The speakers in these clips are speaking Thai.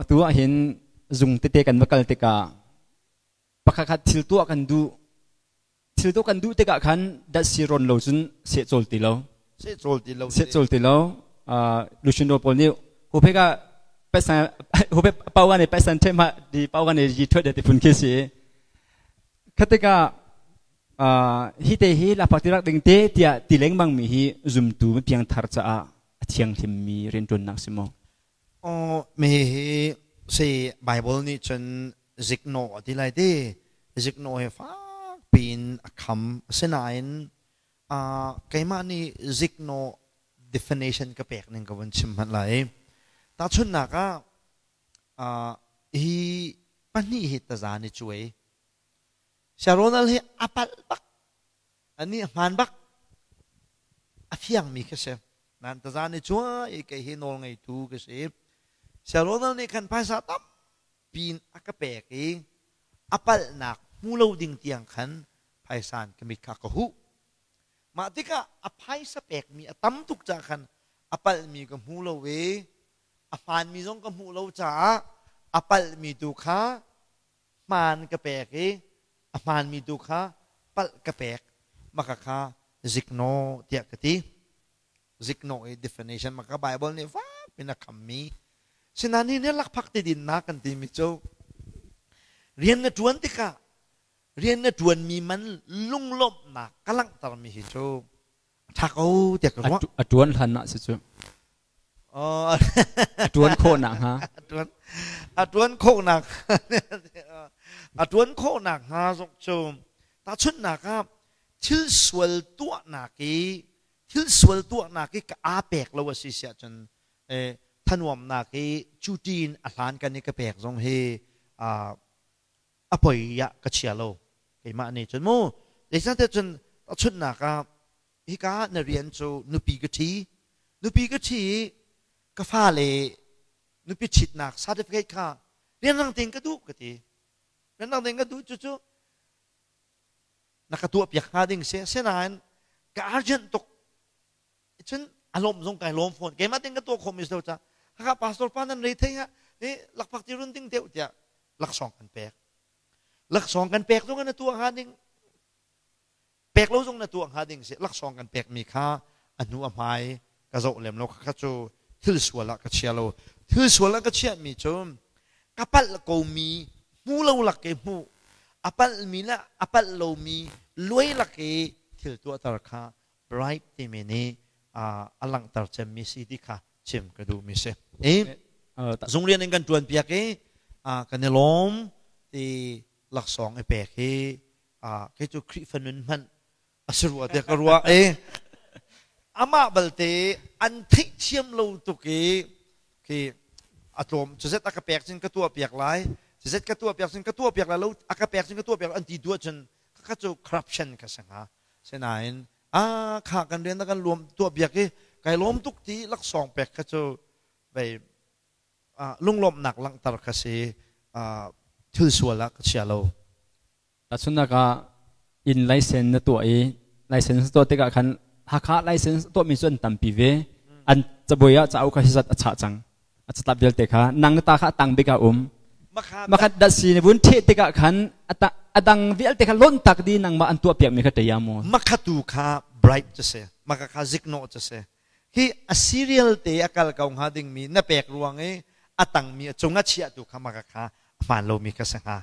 ตัวเห็นจุงเตะกันมากันเตะกาปะคัดทิลตัวกันดูเตะกันดัชซีรอนโลจุนเสจโจลติโลลูชินโดโปนิวฮูเปก็ไปสั่งฮูเปเป้ากันเนี่ยไปสั่งเทมาดีเป้ากันเนี่ยยีทวดเดติฟุนเคสีคัตก็ฮิเตฮิลาพักติรักดึงเตะที่ติเลงบังมีฮิจุมตูไม่เพียงทาร์จ้าเทียงที่มีเรียนจนนักสิโมมีเสียไบเบิลนี่จนซิกโนที่ไรดีซิกโนเฮฟ้าปีนคำเสนายน์ไกมานี่ซิกโน definition ก็แปลกหนึ่งกับวันชิมมันไหลตาชุนนักฮีปันนี่ฮิตจานี่ช่วยชาโรนัลเฮอปัลบักอันนี้มันบักอภิยังมีแค่เสนั่นตจานี่ช่วยไกเฮนอลไงทูก็เสชาโรนัลนี่คันภาษาตั้มปีนอักแปลกเองอปัลนักมูลดิ่งเตียงขันภาษาก็มีข้ากหูมาที่ก็อภัยสเปกมีตั้มทุกจากขันอปัลมีกับมูลเวอภานมีจงกับมูลจ่าอปัลมีดูข้ามานกระแปกเองอภานมีดูข้าปัลกระแปกมากข้าซิกโนเตียกติซิกโนเอ definition มากไบเบิลเนี่ยฟ้าเป็นคำมีฉะนั้นนี่เนี่ยลักพักติดินนักกันทีมิโจเรียนในทวนติกะเรียนในทวนมีมันลุ่งลบหนักกำลังตามมีฮิโจถ้าเขาเด็กรู้ว่าทวนทันนะสิโจทวนโคหนักฮะทวนโคหนักทวนโคหนักฮะสุโจตาชุดหนักครับทิลสวลตัวหนักก็อาเปกเราว่าสิเสียจนท่านวมนักจูจีนอาหารกันนี่ก็แปลกตรงเฮอภัยยะกระเชียโลไอ้มาเนี่ยจนโม่เดี๋ยวฉันจะจนชุดหนักครับฮิกาเนเรียนจูนุปีกทีก็ฟ้าเลยนุปีชิดหนักซาดิฟิเคตค่ะเรียนนั่งเต็งก็ดูกติเรียนนั่งเต็งก็ดูจู่นักตัวเปียกหาดิ่งเสียนานก็อาร์เจนตกฉันอารมณ์สงการลมฝนเกมาเต็งก็ตัวคมมิสเตอร์จ้าหากพาสตอร์ปานันเลยเทียนี่หลักปักที่รุ่นติ้งเดียวจะหลักสองกันแปลกตรงนั้นตัวหาดิ่งแปลกแล้วตรงนั้นตัวหาดิ่งเสียหลักสองกันแปลกมีค่าอนุอภัยกระโจเลมเราข้าจูทิลสวลละกระเชียโลทิลสวลละกระเชียมีจมกระปัลกูมีมูเราหลักเกมูอปัลมีละอปัลโลมีรวยหลักเกทิลตัวตระค่าไบรท์ที่มีนี่อลังตระเจมีสิที่ค่ะเชื่อมกระดูมิเสจงเรียนในการจวนเปียกกันในลมที่หลักสองไอเปียกแค่จูคริฟันมันอสรัวเด็กรัวอามาบัลเตอันที่เชื่อมเราตุกีคืออะตอมจะเซตอากาเปียกซึ่งกระตัวเปียกหลายจะเซตกระตัวเปียกซึ่งกระตัวเปียกหลายแล้วอากาเปียกซึ่งกระตัวเปียกอันที่ด้วยจนก็จะคอร์รัปชันกันสังหารเช่นนั้นข้ากันเรียนแล้วกันรวมตัวเปียกที่ไก่ล้มทุกทีลักสองเปียกก็จะไปลุ่งลมหนักลังตระกษีทื่อส่วนละก็เชียร์เราแต่ส่วนนักอินไลเซนตัวไลเซนตัวที่กันหากไลเซนตัวมีส่วนต่ำปีเวอันจะบ่อยจะเอาข้าศึกฉะจังจะตับเดียวเด็กนังตาข้าตังเบกามาขัดดัชนีบุญเทติกะขันดังวิลเตะล้นตักดีนังมาอันตัวเปียกมีขัดเตียมมาขัดตูข้าไบรท์จะเสมาขัดซิกโนจะเสที่อัสซีเรียลเตะอากาศกงหาดิ่งมีนับเปียกรวงตังมีจงอัดเชียตูข้ามาขัดฟานโลมีกษังหา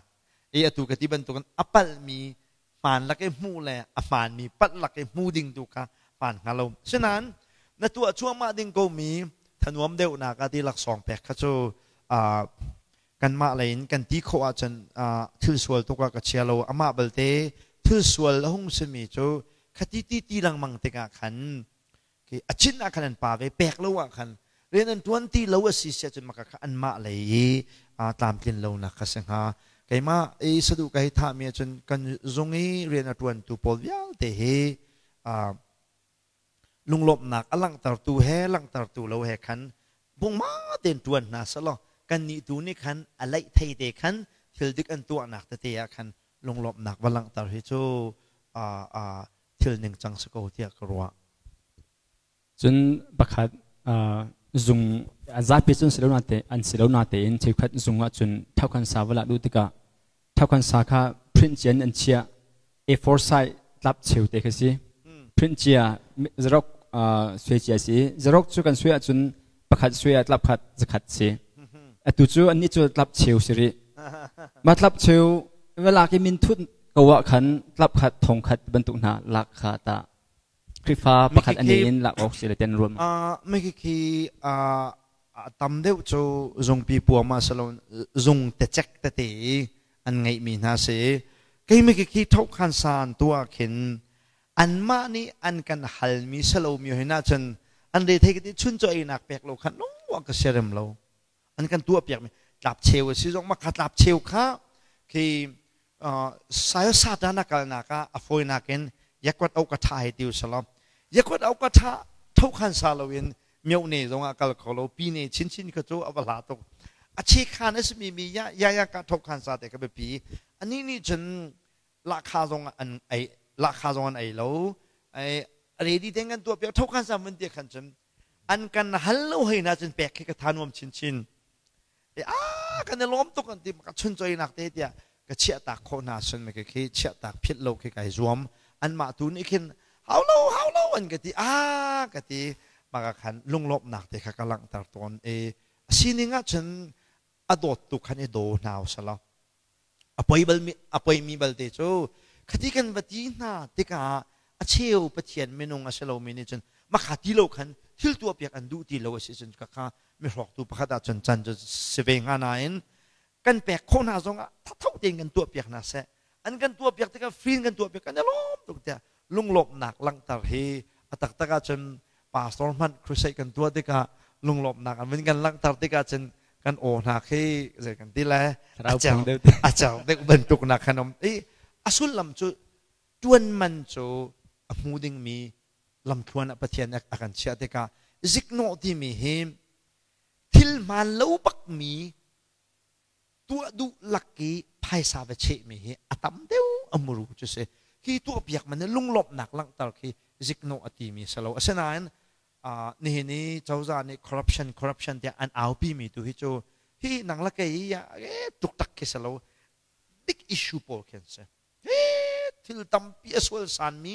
ตูกติบันตุกันอปัลมีฟานลักเอมูเลยฟานมีปัดลักเอมูดิ่งตูข้าฟานฮาโลฉะนั้นในตัวช่วงมาดิ่งก็มีถนวมเดวนักที่หลักสองแปลกข้าจูกันมาเลยกันที่เขาอาจจะทื่อสวลตัวกับเชียโลอามาเบลเตทื่อสวลหงสมีจูคดีที่ลังมังเตกะขันคืออาชินอาคันป่าไปแปลกแล้วว่าขันเรียนทวนที่เราสิเสียจนมาขันมาเลยตามกินเรานักสังหาไก่มาสะดุไก่ท่ามีจนกันจงเรียนทวนตัวปอลยาวเตะลุงหลบหนักอลังตรตูแห่ลังตรตูเราแห่ขันพงมาเดินทวนน่ะสลอกันนี่ตัวนี้ขันอะไรไทยเด็กขันเที่ยวดึกอันตัวหนักแต่เตะขันลุงหลบหนักวันลังตรฮิโจเที่ยวหนึ่งจังสกุลเทียกรัวจนบักขัด dùng giá bị chun siêu nát in chỉ khát dùng chun thao khăn sa vela du tika thao khăn sa kha print chen an chia A4 size lap chiu te khasi print chia xerox suy chia si xerox chu kan suy chun pakhat suy lap khat zakhat si atu chu an ni chu lap chiu siri mat lap chiu vel ki min thut kawa khan lap khat thong khat bantuk na lak kha ta krifa pakhat ani in lak ok sile ten rum me ki tam deu chu zong pi pu ma salon zong te chek te an ngai mi na se ke me ki thok khan san tua khin an ma ni an kan hal mi salo mi hina chen an de the ki chun choi nak pek lo khan no wa ka serem lo an kan tua pek me lap cheu si zong ma khat lap cheu kha ki sayo sadana kal naka afoi naken yakwat au katha he tiu salam yakwat au katha thok khan salawin meu ne zong akal kholo pi ne chin chin ka chu awala to achi khan es mi ya ka thok khan sa te ka be pi ani ni chen la kha zong an ai la kha zong an ai lo ai ready tengan tu pe thok khan sa mun te khan chen an kan hal lo he na chen pek ka thanwam chin chin kan lom to kan ti ka chun choi nak te tia ka chia tak kho na sun me ke chia tak phit lo ke kai zuam an ma tu ni khin how lo an ke ti ka ti ma ka khan lung lop nak te kha kalang tar ton sininga chen adot tu khan e do naw sala apoi mi bal te chu khati kan bati na te ka a cheu pathian menung a selo mi ni chen ma khati lo khan thil tu piak an du ti lo si chen ka kha mi rok tu pakhata chen chan se ve nga na in kan pek kho na zonga thau te kan tu piak na se an kan tu piak te ka free kan tu piak kan lom tu te lung lop nak lang tar he atak taka chen pastor man crusade kan tu te ka lung lop nak an min kan lang tar te ka chen kan o na he je kan ti la a chang te ben tuk na khanom asul lam chu tuan man chu a muding mi lam thuan a pathian akan chia te ka zikno ti mi him thil man lo bak mi tua du lucky phai sa ve che mi hi atam deu amuru chu se ki tu piak man lung lop nak lang tar ki zikno ati mi salo asenan ni chawza ni corruption te an au pi mi tu hi chu hi nang la ke ya tuk tak ke salo big issue pol ken se thil tam pi aswal san mi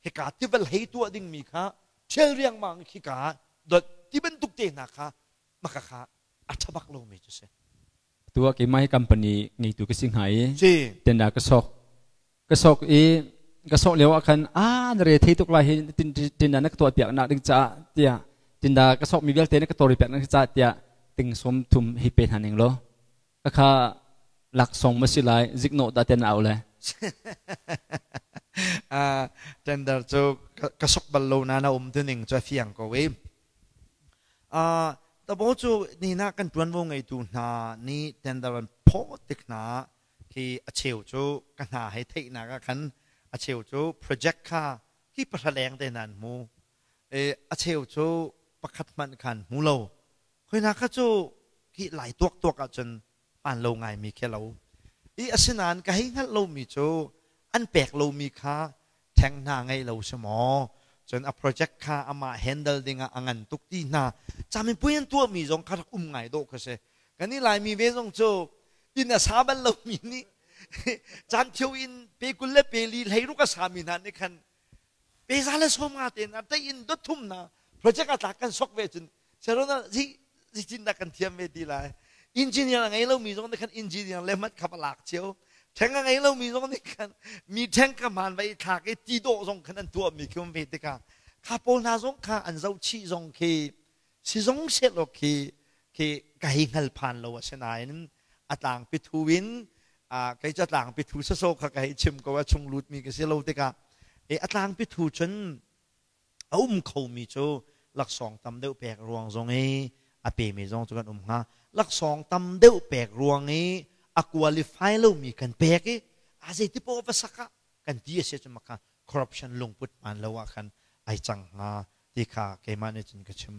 he ka tivel hei tu ding mi kha chel riang mang khi ka dot ti ben tuk te na kha maka kha athabak lo mi chu seตัวกี่ไม่คัมพานีนี่ตัวก็สิ่งหายเต็นดากระสอกเลี้ยวกันเรื่องที่ตุกลายตินดานักตัวเปียกนักดึงจ่าเตียตินดากระสอกมีเวลเตนักตัวเปียกนักจ่าเตียติงสมทุมฮิเปหันเองโลก็ข้าหลักส่งมาสิไลซิกโนดาเตนเอาเลยเต็นดาจูกระสอกบอลโลนาตัวหนึ่งจะเฟียงก็เว้แต่บอกจูนี่นะกันตัวนวงไงตูนานี่เต็นดาวันพอติกนาที่เชียวจูกันหาให้เทนากันเชียวจูโปรเจกต์ค่ะที่ประแรงแต่นั้นมูเชียวจูประคัดมันกันมูโลคุยนักจูที่หลายตัวกันจนป่านโลไงมีแค่เราอาศัยนั้นก็ให้งั้นเรามีจูอันแปลกเรามีค่ะแทงหน้าไงเราสมอจนโปรเจกต์ค่ะอามา handle ดิ่งงานทุกที่น่ะจำเป็นผู้ยันตัวมีจงคัดไงโดก็เสกันนี่หลายมีเวจงโจอินสาบันเรามีนี่จำเที่ยวอินเปกุลเล่เปลีให้รู้ก็สามีนั่นนี่คันเปซาเลสโฮมาเตนะแต่อินดุทุ่มนะโปรเจกต์ตักกันสกเวจนเชื่อรู้นะที่จินตกันเทียมเวทีไรอินจิเนียร์ไงเรามีจงนี่คันอินจิเนียร์เล่มัดขับหลักเชียวแทงไงเรามีจงนี่คันมีแทงกระมันไปถากไอ้ตีโดจงคันนั้นตัวมีคิวเวทีกันข้าโปนาจงข้าอันเจ้าชีจงคีสิจงเสร็จหรอกคีไก่หัลพันเราเสนายนั้นต่างปิทูวินไก่จะต่างปิทูโซข้าไก่ชิมก็ว่าชงลุดมีกเสียเราเด็กต่างปิทูจนเขามีโจหลักสองตำเดียวแปลกรวงจงเปมีจงจุกันฮะหลักสองตำเดียวแปลกรวงควอลิฟายเรามีกันแปลกอาศัยที่พวกภาษากันที่เสียจนมาค่ะคอร์รัปชันลงพุทธมันแล้วว่ากันไอจังที่ข้าเกมันเนี่ยจนกระชิม